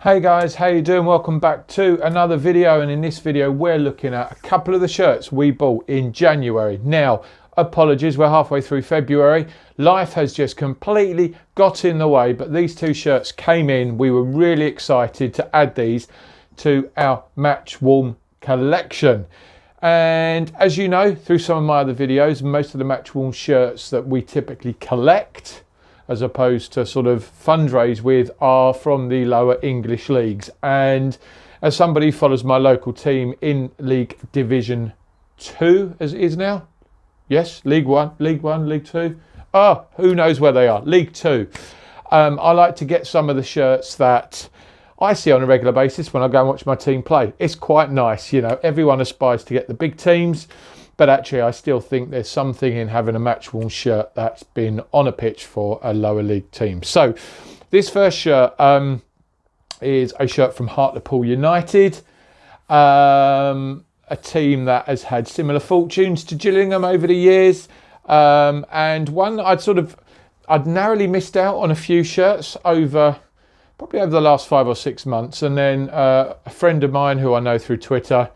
Hey guys, how you doing? Welcome back to another video, and in this video we're looking at a couple of the shirts we bought in January. Now, apologies, we're halfway through February. Life has just completely got in the way, but these two shirts came in. We were really excited to add these to our match-worn collection. And as you know, through some of my other videos, most of the match-worn shirts that we typically collect as opposed to sort of fundraise with are from the lower English leagues. And as somebody who follows my local team in League Division 2 as it is now, yes, League 1, League 2, who knows where they are, League 2. I like to get some of the shirts that I see on a regular basis when I go and watch my team play. It's quite nice, you know, everyone aspires to get the big teams, but actually I still think there's something in having a match-worn shirt that's been on a pitch for a lower league team. So this first shirt is a shirt from Hartlepool United, a team that has had similar fortunes to Gillingham over the years, and one I'd narrowly missed out on a few shirts probably over the last 5 or 6 months, and then a friend of mine who I know through Twitter,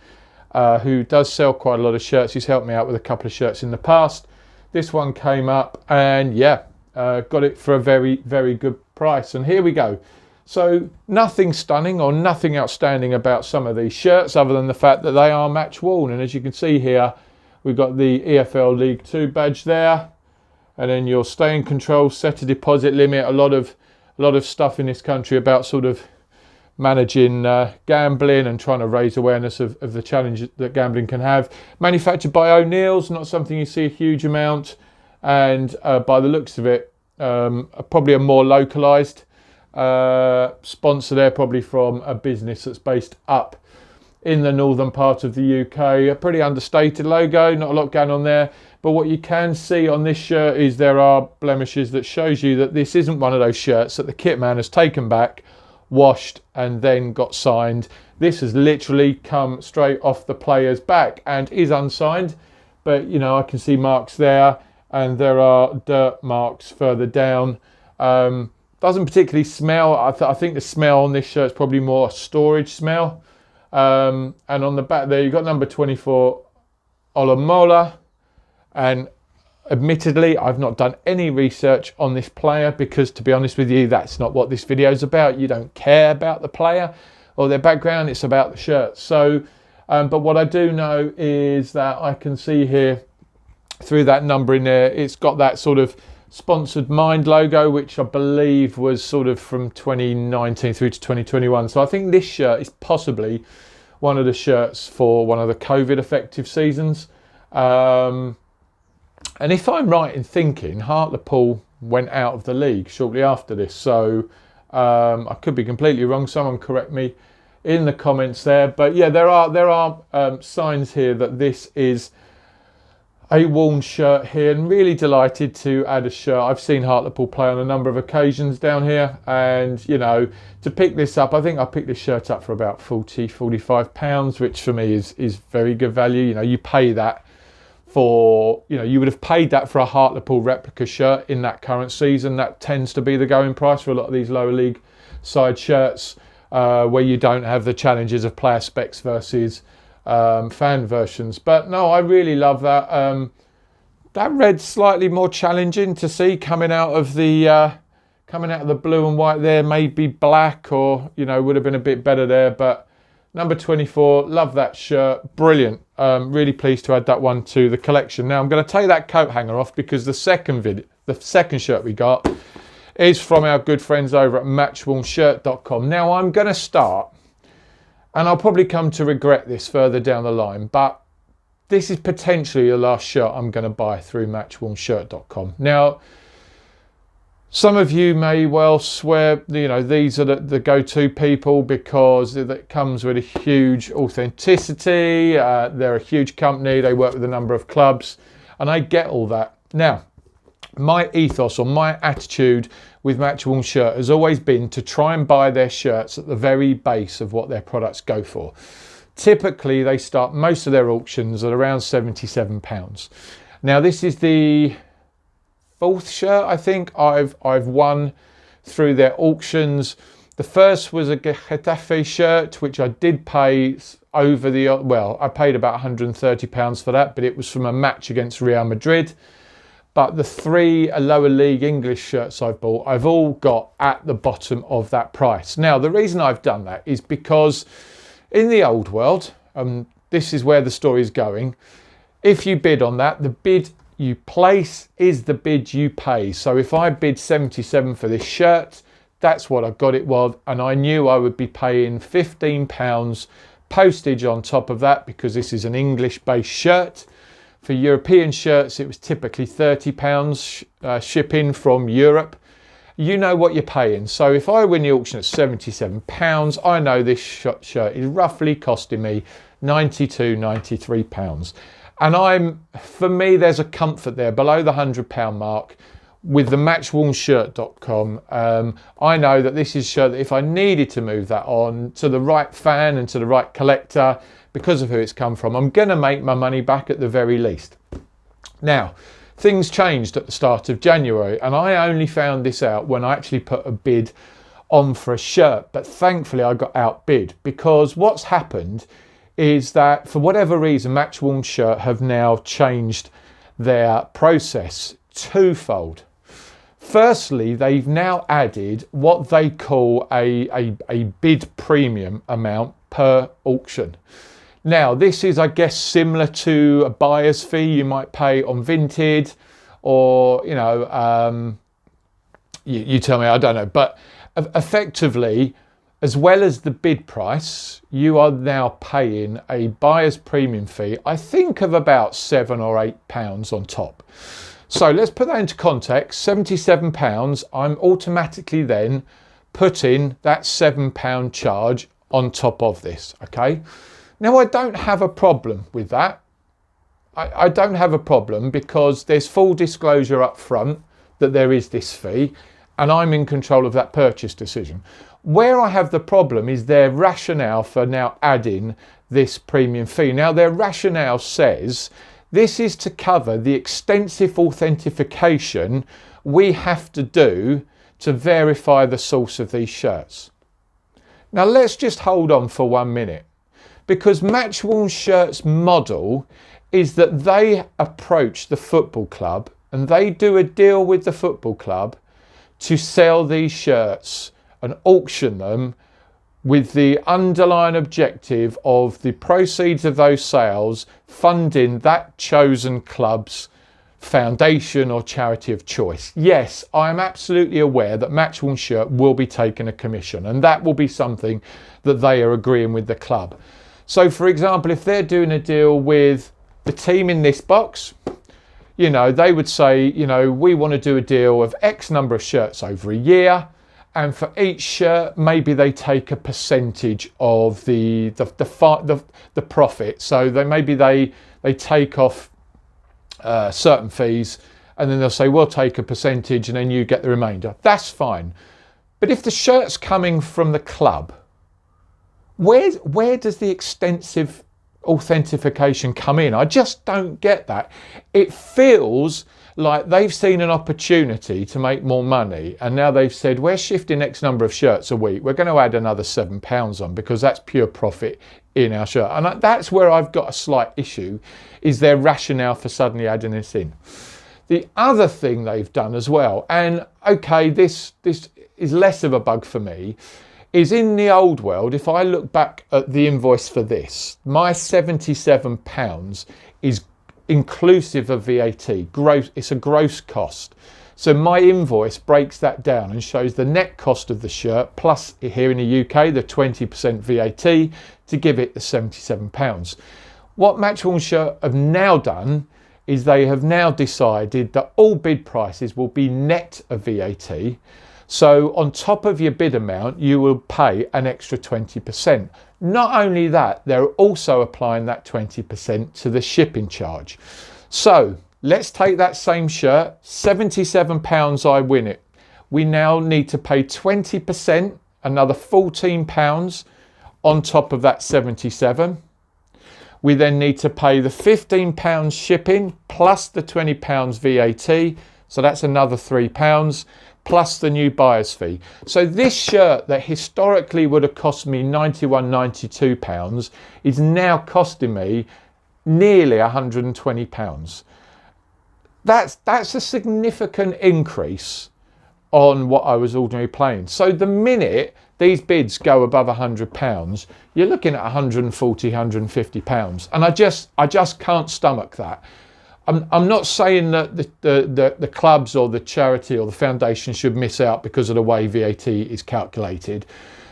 who does sell quite a lot of shirts. He's helped me out with a couple of shirts in the past. This one came up and got it for a very, very good price. And here we go. So nothing stunning or nothing outstanding about some of these shirts other than the fact that they are match worn. And as you can see here, we've got the EFL League 2 badge there. And then your stay in control, set a deposit limit, a lot of stuff in this country about sort of managing gambling and trying to raise awareness of the challenge that gambling can have. Manufactured by O'Neill's, not something you see a huge amount, and by the looks of it, probably a more localised sponsor there, probably from a business that's based up in the northern part of the UK. A pretty understated logo, not a lot going on there, but what you can see on this shirt is there are blemishes that shows you that this isn't one of those shirts that the kit man has taken back, washed and then got signed. This has literally come straight off the player's back and is unsigned, but you know, I can see marks there and there are dirt marks further down. Doesn't particularly smell. I think the smell on this shirt is probably more a storage smell. And on the back there you've got number 24 Olamola, and admittedly, I've not done any research on this player because, to be honest with you, that's not what this video is about. You don't care about the player or their background, it's about the shirt. So, but what I do know is that I can see here through that number in there, it's got that sort of sponsored mind logo, which I believe was sort of from 2019 through to 2021. So I think this shirt is possibly one of the shirts for one of the COVID effective seasons. And if I'm right in thinking, Hartlepool went out of the league shortly after this. So I could be completely wrong. Someone correct me in the comments there. But yeah, there are signs here that this is a worn shirt here, and really delighted to add a shirt. I've seen Hartlepool play on a number of occasions down here, and you know, to pick this up, I think I picked this shirt up for about £45, which for me is very good value. You know, you pay that for, you know, you would have paid that for a Hartlepool replica shirt in that current season. That tends to be the going price for a lot of these lower league side shirts, where you don't have the challenges of player specs versus fan versions. But no, I really love that. That red's slightly more challenging to see coming out of the blue and white there. Maybe black, or you know, would have been a bit better there. But number 24, love that shirt, brilliant. Really pleased to add that one to the collection. Now I'm going to take that coat hanger off because the second shirt we got is from our good friends over at matchwornshirt.com. Now I'm going to start, and I'll probably come to regret this further down the line, but this is potentially the last shirt I'm going to buy through matchwornshirt.com. Now, some of you may well swear, you know, these are the go-to people because it comes with a huge authenticity. They're a huge company. They work with a number of clubs, and I get all that. Now, my ethos or my attitude with Matchworn Shirt has always been to try and buy their shirts at the very base of what their products go for. Typically, they start most of their auctions at around £77. Now, this is the fourth shirt I think I've won through their auctions. The first was a Getafe shirt, which I did pay over the, well, I paid about £130 for that, but it was from a match against Real Madrid. But the 3 lower league English shirts I've bought, I've all got at the bottom of that price. Now, the reason I've done that is because in the old world, this is where the story is going. If you bid on that, the bid you place is the bid you pay. So if I bid 77 for this shirt, that's what I got it was, and I knew I would be paying £15 postage on top of that because this is an English based shirt. For European shirts, it was typically £30 shipping from Europe. You know what you're paying. So if I win the auction at £77, I know this shirt is roughly costing me £92, £93. And for me, there's a comfort there below the £100 mark. With the matchwornshirt.com, I know that this is a shirt that if I needed to move that on to the right fan and to the right collector, because of who it's come from, I'm going to make my money back at the very least. Now, things changed at the start of January, and I only found this out when I actually put a bid on for a shirt, but thankfully I got outbid, because what's happened is that for whatever reason, Matchworn Shirt have now changed their process twofold. Firstly, they've now added what they call a bid premium amount per auction. Now, this is, I guess, similar to a buyer's fee you might pay on Vinted, or, you know, you tell me, I don't know. But effectively, as well as the bid price, you are now paying a buyer's premium fee, I think of about £7 or £8 on top. So let's put that into context. £77, I'm automatically then putting that £7 charge on top of this, okay? Now, I don't have a problem with that. I don't have a problem because there's full disclosure up front that there is this fee, and I'm in control of that purchase decision. Where I have the problem is their rationale for now adding this premium fee. Now, their rationale says this is to cover the extensive authentication we have to do to verify the source of these shirts. Now, let's just hold on for 1 minute, because Matchworn Shirt's model is that they approach the football club and they do a deal with the football club to sell these shirts and auction them, with the underlying objective of the proceeds of those sales funding that chosen club's foundation or charity of choice. Yes, I am absolutely aware that Matchworn Shirt will be taking a commission, and that will be something that they are agreeing with the club. So, for example, if they're doing a deal with the team in this box, you know, they would say, you know, we want to do a deal of X number of shirts over a year, and for each shirt, maybe they take a percentage of the profit. So they take off certain fees, and then they'll say, we'll take a percentage and then you get the remainder. That's fine. But if the shirt's coming from the club, where does the extensive authentication come in? I just don't get that. It feels like they've seen an opportunity to make more money, and now they've said, we're shifting X number of shirts a week, we're going to add another £7 on, because that's pure profit in our shirt. And that's where I've got a slight issue, is their rationale for suddenly adding this in. The other thing they've done as well, and okay, this is less of a bug for me, is in the old world, if I look back at the invoice for this, my £77 is inclusive of VAT. Gross, it's a gross cost. So my invoice breaks that down and shows the net cost of the shirt, plus here in the UK, the 20% VAT, to give it the £77. What Matchworn Shirt have now done is they have now decided that all bid prices will be net of VAT. So on top of your bid amount, you will pay an extra 20%. Not only that, they're also applying that 20% to the shipping charge. So let's take that same shirt, £77, I win it. We now need to pay 20%, another £14 on top of that 77. We then need to pay the £15 shipping plus the £20 VAT. So that's another £3 plus the new buyer's fee. So this shirt that historically would have cost me £91, £92 is now costing me nearly £120. That's a significant increase on what I was ordinarily paying. So the minute these bids go above £100, you're looking at £140, £150, and I just can't stomach that. I'm not saying that the clubs or the charity or the foundation should miss out because of the way VAT is calculated,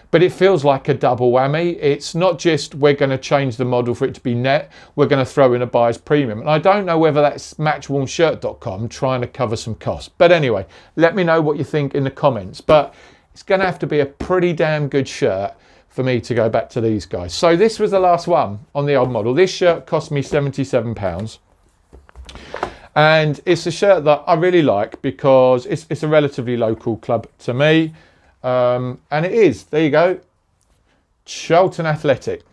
but it feels like a double whammy. It's not just we're going to change the model for it to be net, we're going to throw in a buyer's premium. And I don't know whether that's matchwornshirt.com trying to cover some costs. But anyway, let me know what you think in the comments. But it's going to have to be a pretty damn good shirt for me to go back to these guys. So this was the last one on the old model. This shirt cost me £77. And it's a shirt that I really like because it's a relatively local club to me. And it is, there you go, Charlton Athletic.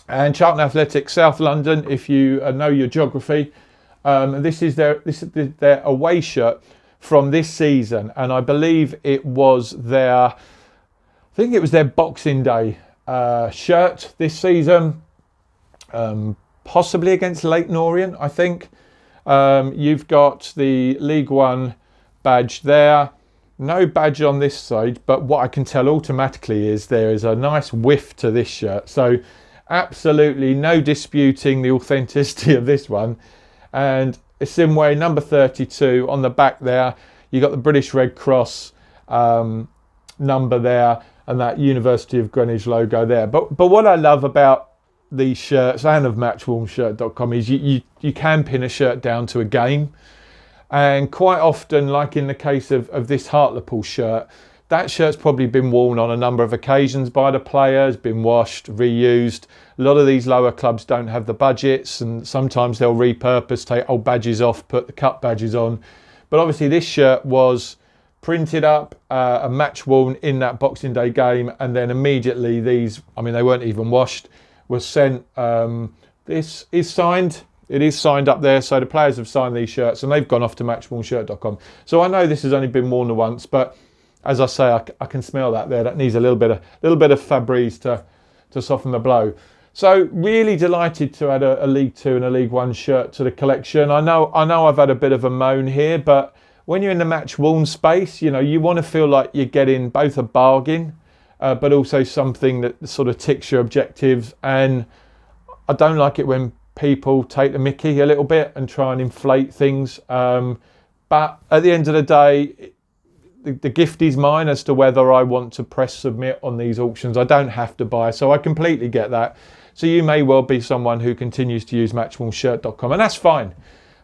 And Charlton Athletic, South London, if you know your geography. This is their away shirt from this season. And I believe it was their Boxing Day shirt this season. Possibly against Leyton Orient, I think. You've got the League One badge there. No badge on this side, but what I can tell automatically is there is a nice whiff to this shirt. So absolutely no disputing the authenticity of this one. And it's in way number 32 on the back there. You got the British Red Cross number there and that University of Greenwich logo there. But what I love about these shirts and of matchwornshirt.com is you can pin a shirt down to a game. And quite often, like in the case of this Hartlepool shirt, that shirt's probably been worn on a number of occasions by the players, been washed, reused. A lot of these lower clubs don't have the budgets, and sometimes they'll repurpose, take old badges off, put the cut badges on. But obviously this shirt was printed up and match worn in that Boxing Day game, and then immediately these, I mean, they weren't even washed, was sent. This is signed. It is signed up there, so the players have signed these shirts and they've gone off to matchwornshirt.com. So I know this has only been worn once, but as I say, I can smell that there. That needs a little bit of Febreze to soften the blow. So really delighted to add a League Two and a League One shirt to the collection. I know I've had a bit of a moan here, but when you're in the match worn space, you know, you want to feel like you're getting both a bargain, but also something that sort of ticks your objectives. And I don't like it when people take the mickey a little bit and try and inflate things. But at the end of the day, the gift is mine as to whether I want to press submit on these auctions. I don't have to buy, so I completely get that. So you may well be someone who continues to use matchwornshirt.com, and that's fine.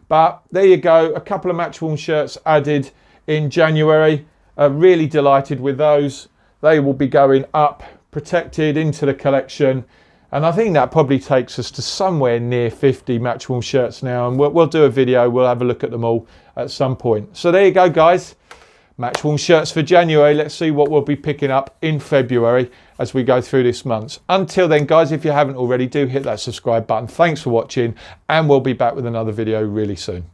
But there you go, a couple of matchworn shirts added in January. Really delighted with those. They will be going up, protected into the collection. And I think that probably takes us to somewhere near 50 matchworn shirts now. And we'll do a video, we'll have a look at them all at some point. So there you go, guys. Matchworn shirts for January. Let's see what we'll be picking up in February as we go through this month. Until then, guys, if you haven't already, do hit that subscribe button. Thanks for watching, and we'll be back with another video really soon.